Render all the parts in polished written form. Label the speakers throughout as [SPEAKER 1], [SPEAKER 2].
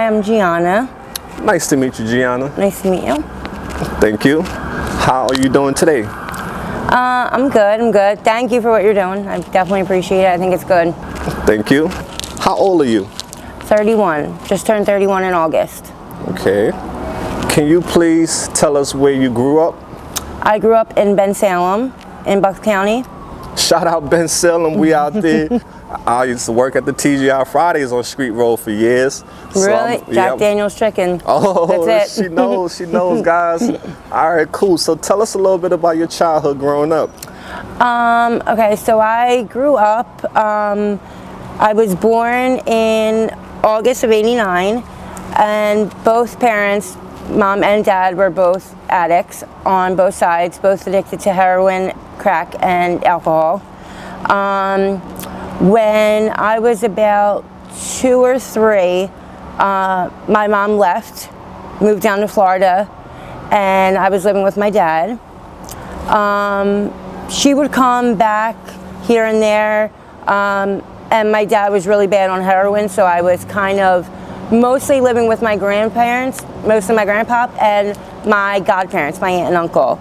[SPEAKER 1] I'm Giana.
[SPEAKER 2] Nice to meet you, Giana.
[SPEAKER 1] Nice to meet you.
[SPEAKER 2] Thank you. How are you doing today?
[SPEAKER 1] I'm good. Thank you for what you're doing. I definitely appreciate it. I think it's good.
[SPEAKER 2] Thank you. How old are you?
[SPEAKER 1] 31. Just turned 31 in August.
[SPEAKER 2] Okay. Can you please tell us where you grew up?
[SPEAKER 1] I grew up in Bensalem in Bucks County.
[SPEAKER 2] Shout out Bensalem, we out there. I used to work at the TGI Fridays on Street Road for years.
[SPEAKER 1] Really? Jack Daniel's chicken.
[SPEAKER 2] Oh,
[SPEAKER 1] that's it.
[SPEAKER 2] she knows, guys. All right, cool. So tell us a little bit about your childhood growing up.
[SPEAKER 1] Okay, so I grew up, I was born in August of '89, and both parents, mom and dad, were both addicts on both sides, both addicted to heroin, crack, and alcohol. When I was about 2 or 3, my mom left, moved down to Florida, and I was living with my dad. She would come back here and there, and my dad was really bad on heroin, so I was kind of mostly living with my grandparents, mostly my grandpop, and my godparents, my aunt and uncle.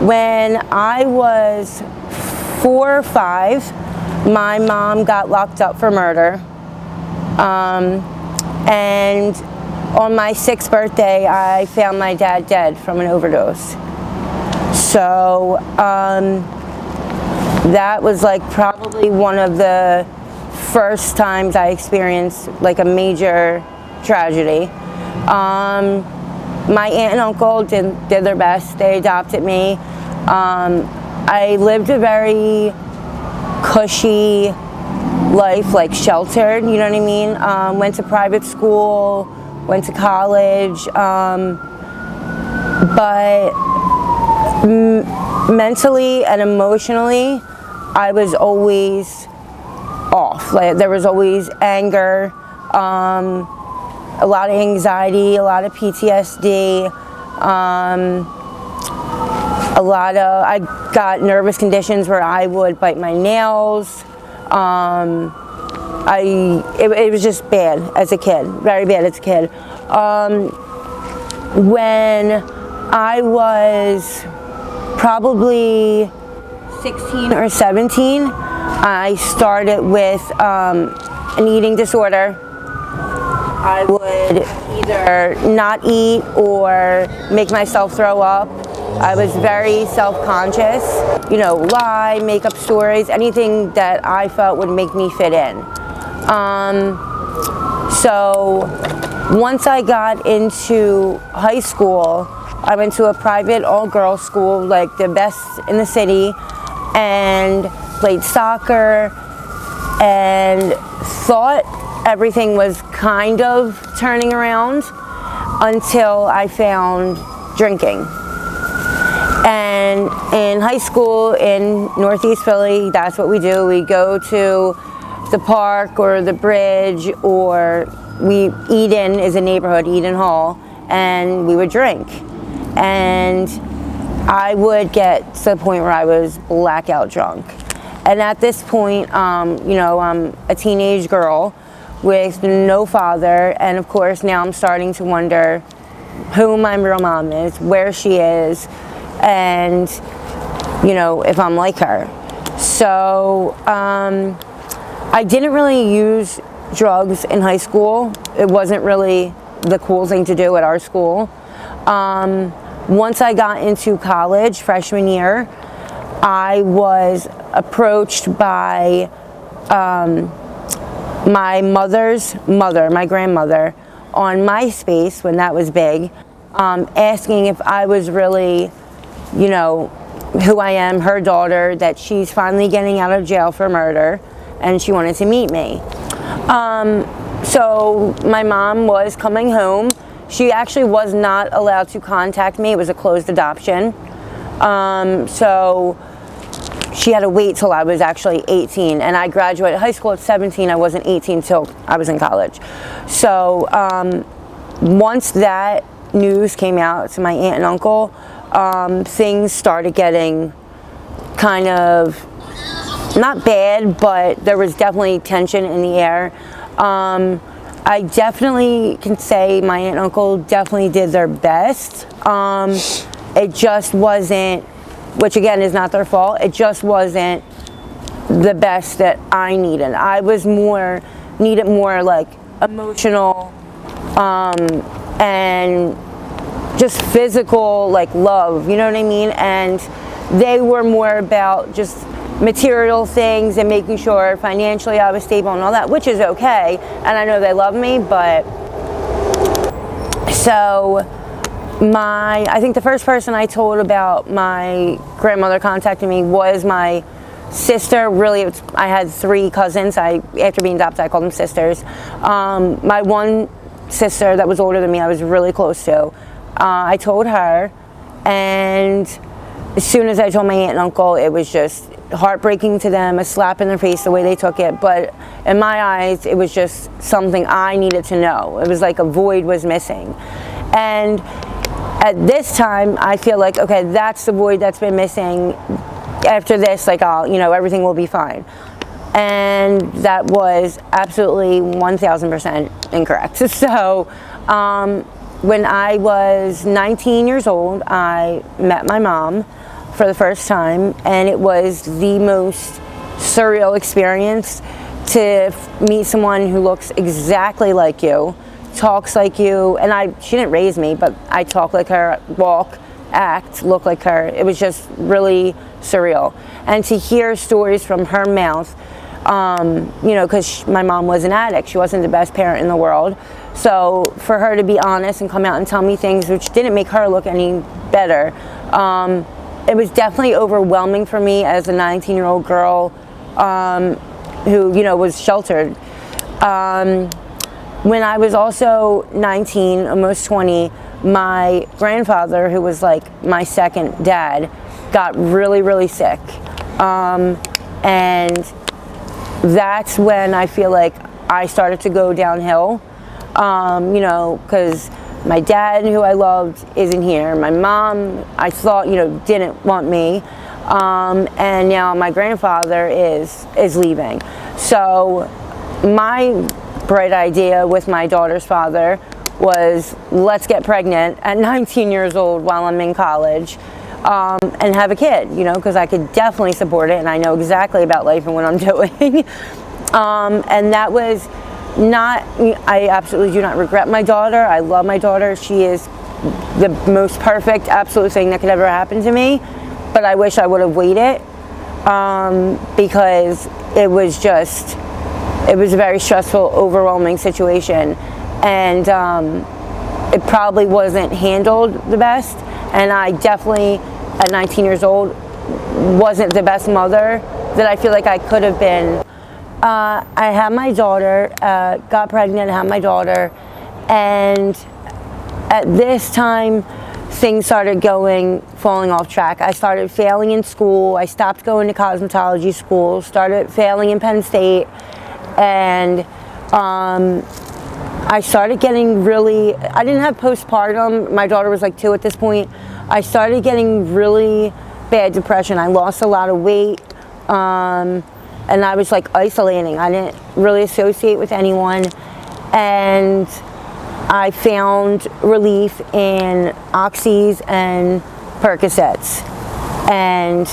[SPEAKER 1] When I was 4 or 5, my mom got locked up for murder. And on my 6th birthday, I found my dad dead from an overdose. So that was like probably one of the first times I experienced like a major tragedy. My aunt and uncle did their best. They adopted me. I lived a very cushy life, like sheltered, you know what I mean? Went to private school, went to college, but mentally and emotionally, I was always off. Like there was always anger, a lot of anxiety, a lot of PTSD, I got nervous conditions where I would bite my nails. It was just bad as a kid, very bad as a kid. When I was probably 16 or 17, I started with an eating disorder. I would either not eat or make myself throw up. I was very self-conscious, you know, lie, make up stories, anything that I felt would make me fit in. So once I got into high school, I went to a private all-girls school, like the best in the city, and played soccer and thought everything was kind of turning around until I found drinking. And in high school in Northeast Philly, that's what we do. We go to the park or the bridge, or Eden is a neighborhood, Eden Hall, and we would drink. And I would get to the point where I was blackout drunk. And at this point, you know, I'm a teenage girl with no father, and of course now I'm starting to wonder who my real mom is, where she is, and you know, if I'm like her. So I didn't really use drugs in high school. It wasn't really the cool thing to do at our school. Once I got into college, freshman year, I was approached by my mother's mother, my grandmother, on MySpace when that was big, asking if I was really, you know, who I am, her daughter, that she's finally getting out of jail for murder, and she wanted to meet me. So my mom was coming home. She actually was not allowed to contact me. It was a closed adoption. So she had to wait till I was actually 18, and I graduated high school at 17. I wasn't 18 till I was in college. So once that news came out to my aunt and uncle, things started getting kind of, not bad, but there was definitely tension in the air. I definitely can say my aunt and uncle definitely did their best. It just wasn't, which again is not their fault, it just wasn't the best that I needed. I was needed more like emotional and just physical like love, you know what I mean? And they were more about just material things and making sure financially I was stable and all that, which is okay, and I know they love me. But so I think the first person I told about my grandmother contacting me was my sister. Really, I had 3 cousins. After being adopted, I called them sisters. My one sister that was older than me, I was really close to. I told her, and as soon as I told my aunt and uncle, it was just heartbreaking to them, a slap in their face the way they took it. But in my eyes, it was just something I needed to know. It was like a void was missing. And at this time, I feel like, okay, that's the void that's been missing. After this, like, everything will be fine. And that was absolutely 1000% incorrect. So when I was 19 years old, I met my mom for the first time, and it was the most surreal experience to meet someone who looks exactly like you, talks like you, and she didn't raise me, but I talk like her, walk, act, look like her. It was just really surreal. And to hear stories from her mouth, because my mom was an addict, she wasn't the best parent in the world. So for her to be honest and come out and tell me things which didn't make her look any better, it was definitely overwhelming for me as a 19-year-old girl who, was sheltered. When I was also 19, almost 20, my grandfather, who was like my second dad, got really, really sick. And that's when I feel like I started to go downhill, because my dad, who I loved, isn't here. My mom, I thought, didn't want me. And now my grandfather is leaving. So my bright idea with my daughter's father was, let's get pregnant at 19 years old while I'm in college, and have a kid, because I could definitely support it, and I know exactly about life and what I'm doing. And that was not, I absolutely do not regret my daughter. I love my daughter. She is the most perfect, absolute thing that could ever happen to me. But I wish I would have waited, because it was a very stressful, overwhelming situation. And it probably wasn't handled the best. And I definitely, at 19 years old, wasn't the best mother that I feel like I could have been. I had my daughter, got pregnant, had my daughter, and at this time, things started falling off track. I started failing in school. I stopped going to cosmetology school, started failing in Penn State, and I started getting I didn't have postpartum. My daughter was like 2 at this point. I started getting really bad depression. I lost a lot of weight, and I was like isolating. I didn't really associate with anyone, and I found relief in Oxys and Percocets, and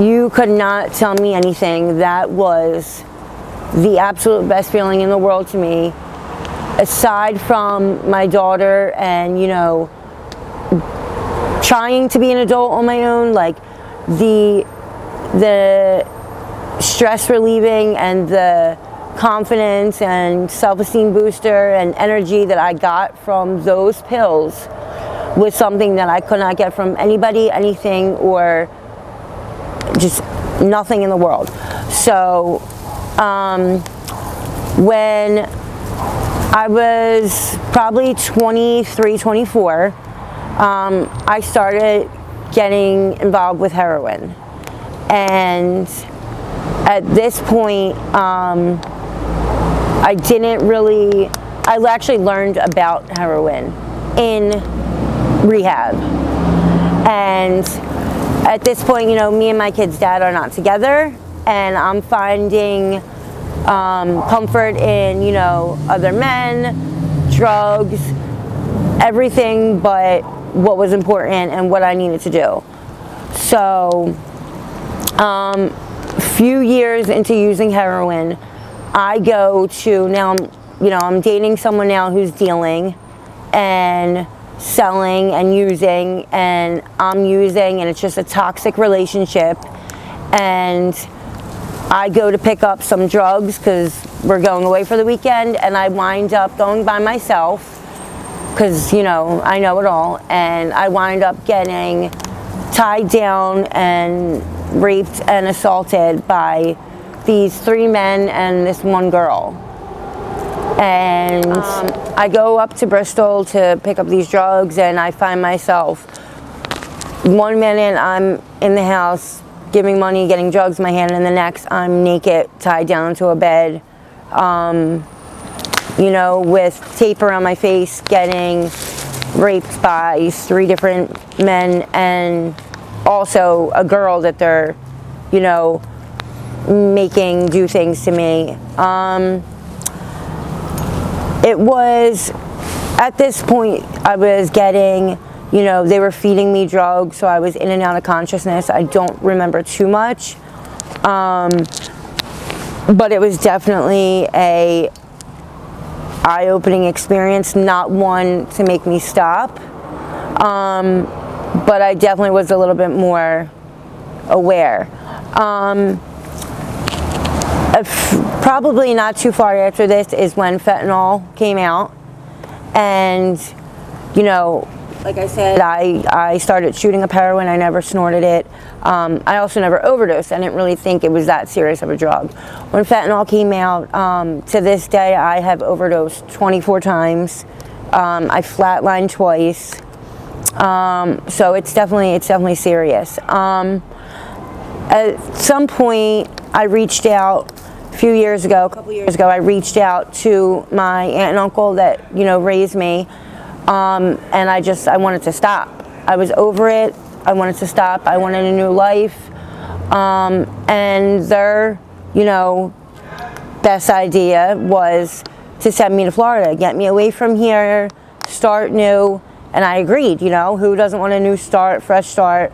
[SPEAKER 1] you could not tell me anything. That was the absolute best feeling in the world to me, aside from my daughter and, trying to be an adult on my own. Like the stress relieving and the confidence and self-esteem booster and energy that I got from those pills was something that I could not get from anybody, anything, or just nothing in the world. So when I was probably 23, 24, I started getting involved with heroin. And at this point, I actually learned about heroin in rehab. And at this point, me and my kid's dad are not together, and I'm finding comfort in, you know, other men, drugs, everything but what was important and what I needed to do. So, few years into using heroin, I go to, now I'm dating someone now who's dealing and selling and using, and I'm using, and it's just a toxic relationship. And I go to pick up some drugs because we're going away for the weekend, and I wind up going by myself because, you know, I know it all, and I wind up getting tied down and raped and assaulted by these 3 men and this 1 girl. And I go up to Bristol to pick up these drugs, and I find myself, 1 minute I'm in the house giving money, getting drugs in my hand, and the next I'm naked, tied down to a bed, you know, with tape around my face, getting raped by 3 different men, and also a girl that they're, you know, making do things to me. It was, at this point, I was getting, you know, they were feeding me drugs, so I was in and out of consciousness. I don't remember too much, but it was definitely a eye-opening experience, not one to make me stop, but I definitely was a little bit more aware. Probably not too far after this is when fentanyl came out, and, you know, like I said, I started shooting up heroin. I never snorted it. I also never overdosed. I didn't really think it was that serious of a drug. When fentanyl came out, to this day, I have overdosed 24 times. I flatlined twice. So it's definitely serious. At some point, I reached out a couple years ago, I reached out to my aunt and uncle that, you know, raised me, and I wanted to stop. I was over it. I wanted to stop. I wanted a new life, and their, you know, best idea was to send me to Florida, get me away from here, start new, and I agreed. You know, who doesn't want a new start, fresh start?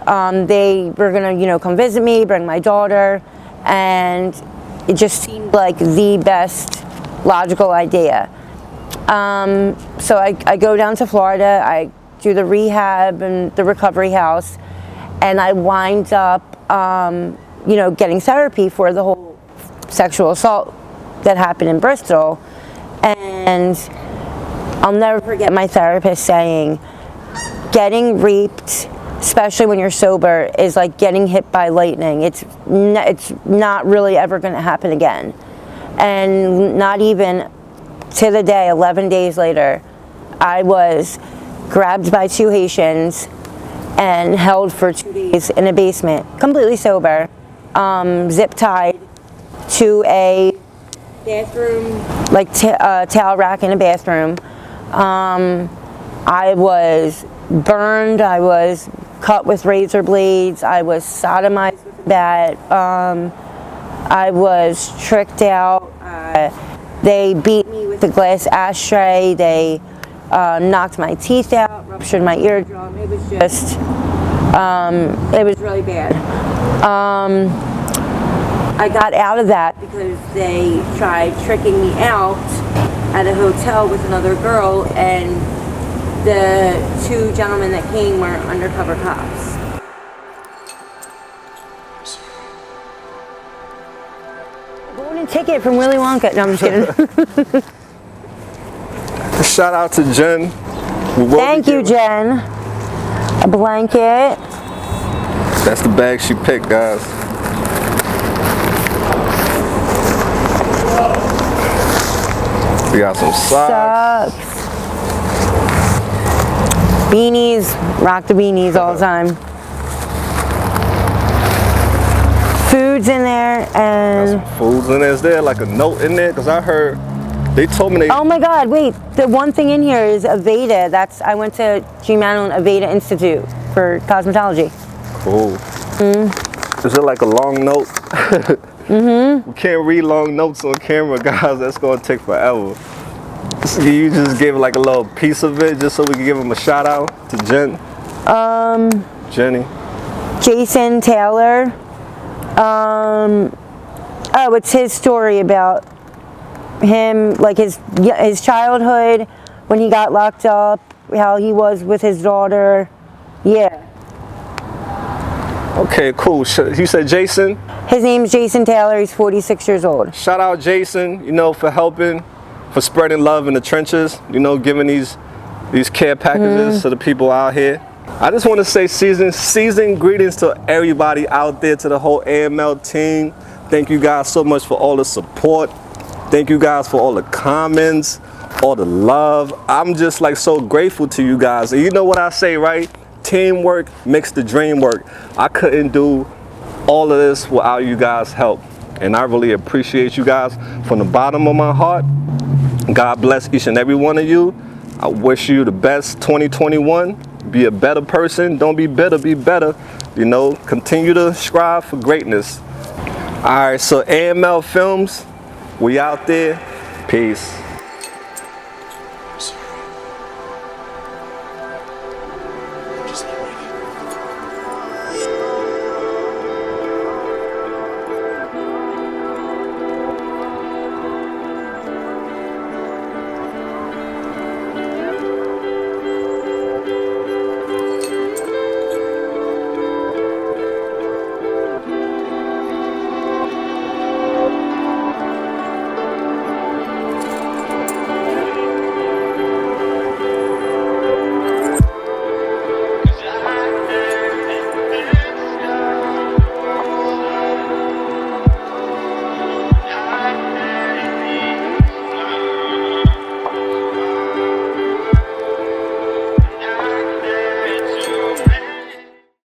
[SPEAKER 1] They were gonna, you know, come visit me, bring my daughter, and it just seemed like the best logical idea. So I go down to Florida, I do the rehab and the recovery house, and I wind up, you know, getting therapy for the whole sexual assault that happened in Bristol. And I'll never forget my therapist saying, getting raped, especially when you're sober, is like getting hit by lightning. It's not really ever going to happen again. And not even to the day, 11 days later, I was grabbed by 2 Haitians and held for 2 days in a basement, completely sober, zip tied to a bathroom, like towel rack in a bathroom. I was burned, I was cut with razor blades, I was sodomized with a bat, I was tricked out, they beat me with a glass ashtray, they knocked my teeth out, ruptured my eardrum. It was just, it was really bad. I got out of that because they tried tricking me out at a hotel with another girl, and the 2 gentlemen that came were undercover cops. Golden ticket from Willy Wonka. No, I'm just kidding.
[SPEAKER 2] Shout out to Jen.
[SPEAKER 1] Thank you, Jen. A blanket.
[SPEAKER 2] That's the bag she picked, guys. We got some socks.
[SPEAKER 1] Beanies. Rock the beanies all the time. Food's in there, and
[SPEAKER 2] Food's in there. Is there like a note in there? Because I heard, they told me they...
[SPEAKER 1] Oh my God, wait. The one thing in here is Aveda. I went to Giana Aveda Institute for cosmetology.
[SPEAKER 2] Cool. Is it like a long note? We can't read long notes on camera, guys. That's gonna take forever. So you just give like a little piece of it, just so we can give him a shout out to Jenny.
[SPEAKER 1] Jason Taylor. Oh, it's his story about him, like his childhood when he got locked up, how he was with his daughter. Yeah.
[SPEAKER 2] Okay, cool. You said Jason?
[SPEAKER 1] His name's Jason Taylor. He's 46 years old.
[SPEAKER 2] Shout out Jason, you know, for helping, for spreading love in the trenches, you know, giving these care packages to the people out here. I just want to say season greetings to everybody out there, to the whole AML team. Thank you guys so much for all the support. Thank you guys for all the comments, all the love. I'm just like so grateful to you guys. And you know what I say, right? Teamwork makes the dream work. I couldn't do all of this without you guys' help. And I really appreciate you guys from the bottom of my heart. God bless each and every one of you. I wish you the best 2021. Be a better person. Don't be bitter, be better. You know, continue to strive for greatness. All right, so AML Films, we out there. Peace.